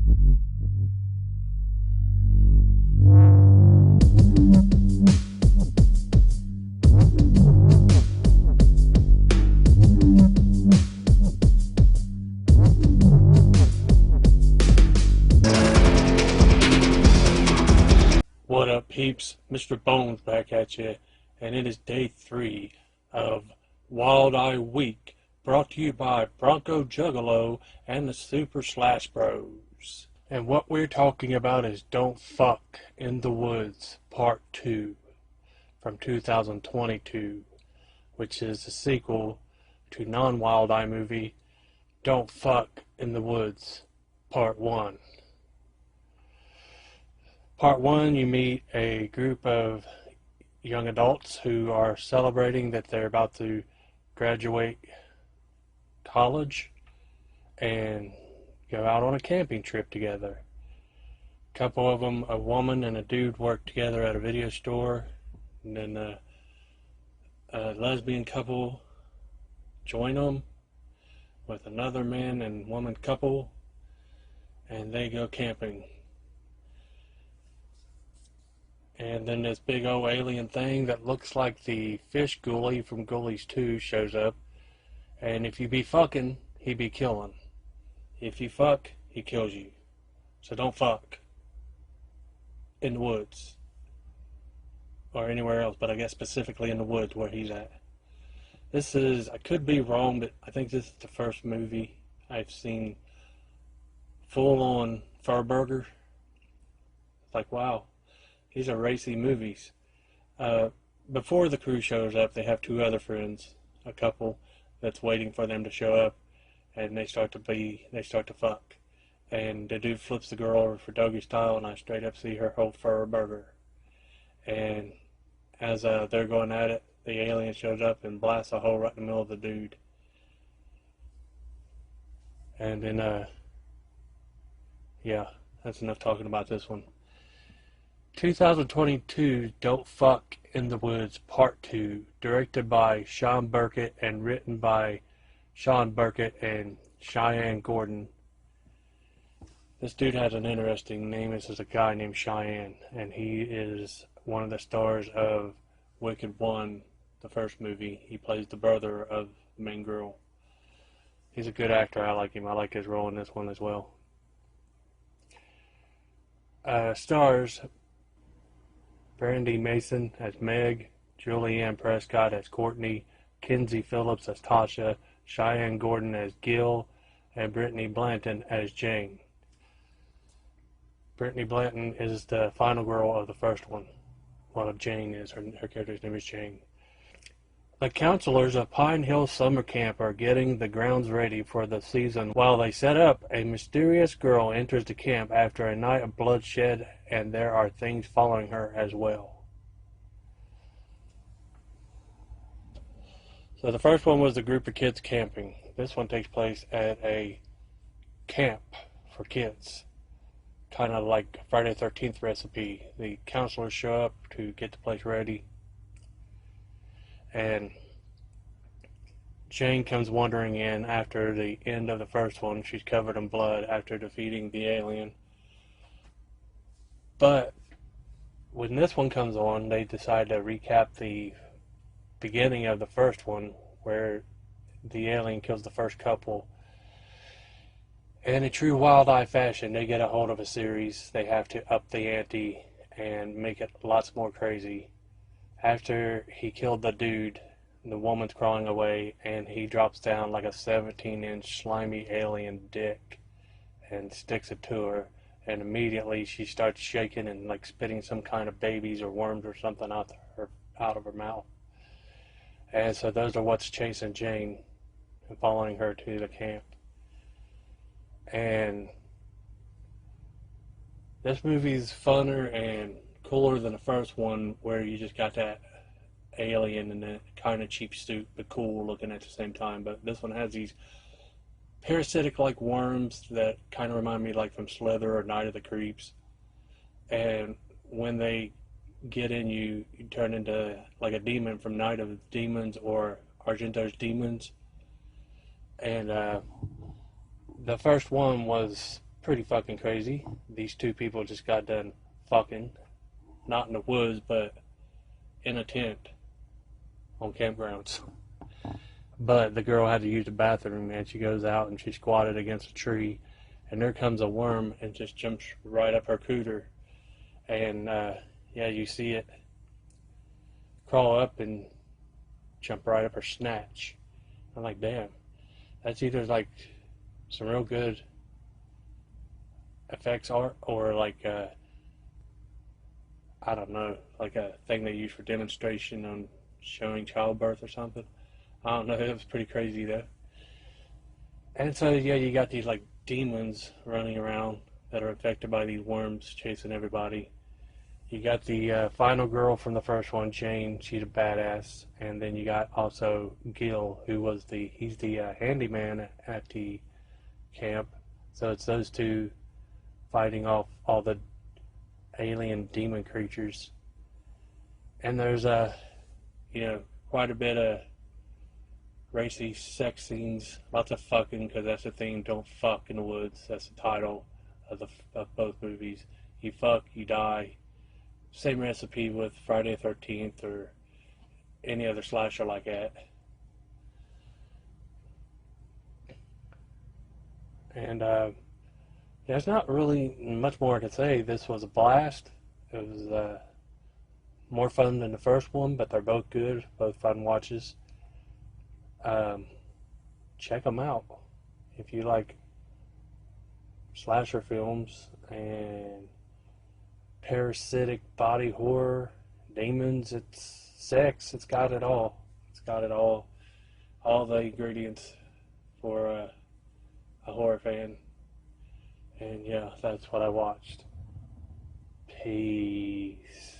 What up, peeps? Mr.Bones back at you, and it is day 3 of Wild Eye Week, brought to you by Bronco Juggalo and the Super Slash Bros. And what we're talking about is Don't Fuck in the Woods, Part 2, from 2022, which is the sequel to non-Wild Eye movie Don't Fuck in the Woods, Part 1. Part 1, you meet a group of young adults who are celebrating that they're about to graduate college and go out on a camping trip together. A couple of them, a woman and a dude, work together at a video store, and then a lesbian couple join them with another man and woman couple, and they go camping. And then this big old alien thing that looks like the fish ghoulie from Ghoulies 2 shows up. And if you be fucking, he be killing. If you fuck, he kills you. So don't fuck in the woods. Or anywhere else, but I guess specifically in the woods where he's at. This is, I could be wrong, but I think this is the first movie I've seen full-on fur burger. It's like, wow. These are racy movies. Before the crew shows up, they have two other friends, a couple that's waiting for them to show up, and they start to fuck. And the dude flips the girl over for doggy style, and I straight up see her whole fur burger. And as they're going at it, the alien shows up and blasts a hole right in the middle of the dude. And then, yeah, that's enough talking about this one. 2022 Don't Fuck in the Woods Part 2, directed by Sean Burkett and written by Sean Burkett and Cheyenne Gordon. This dude has an interesting name. This is a guy named Cheyenne, and he is one of the stars of Wicked 1, the first movie. He plays the brother of the main girl. He's a good actor. I like him. I like his role in this one as well. Stars Brandy Mason as Meg, Julianne Prescott as Courtney, Kenzie Phillips as Tasha, Cheyenne Gordon as Gil, and Brittany Blanton as Jane. Brittany Blanton is the final girl of the first one. Well, Jane is. Her character's name is Jane. The counselors of Pine Hill Summer Camp are getting the grounds ready for the season. While they set up, a mysterious girl enters the camp after a night of bloodshed, and there are things following her as well. So the first one was the group of kids camping. This one takes place at a camp for kids. Kind of like Friday the 13th recipe. The counselors show up to get the place ready. And Jane comes wandering in after the end of the first one. She's covered in blood after defeating the alien. But when this one comes on, they decide to recap the beginning of the first one, where the alien kills the first couple. And in true Wild Eye fashion, they get a hold of a series. They have to up the ante and make it lots more crazy. After he killed the dude, the woman's crawling away, and he drops down like a 17-inch slimy alien dick and sticks it to her, and immediately she starts shaking and like spitting some kind of babies or worms or something out of her mouth. And so those are what's chasing Jane and following her to the camp. And this movie's funner and cooler than the first one, where you just got that alien and that kind of cheap suit but cool looking at the same time. But this one has these parasitic like worms that kind of remind me like from Slither or Night of the Creeps. And when they get in you, you turn into like a demon from Night of the Demons or Argento's Demons. And the first one was pretty fucking crazy. These two people just got done fucking, not in the woods, but in a tent on campgrounds. But the girl had to use the bathroom, and she goes out and she squatted against a tree, and there comes a worm and just jumps right up her cooter. And yeah, you see it crawl up and jump right up her snatch. I'm like, damn, that's either like some real good effects art or like I don't know, like a thing they use for demonstration on showing childbirth or something. I don't know. It was pretty crazy though. And so yeah, you got these like demons running around that are affected by these worms chasing everybody. You got the final girl from the first one, Jane. She's a badass, and then you got also Gil, who was he's the handyman at the camp. So it's those two fighting off all the alien demon creatures. And there's quite a bit of racy sex scenes, lots of fucking, because that's the thing. Don't fuck in the woods. That's the title of both movies. You fuck, you die. Same recipe with Friday the 13th or any other slasher like that. And there's not really much more I can say. This was a blast. It was more fun than the first one, but they're both good, both fun watches. Check them out if you like slasher films and parasitic body horror, demons, it's sex, it's got it all. It's got it all the ingredients for a horror fan. And yeah, that's what I watched. Peace.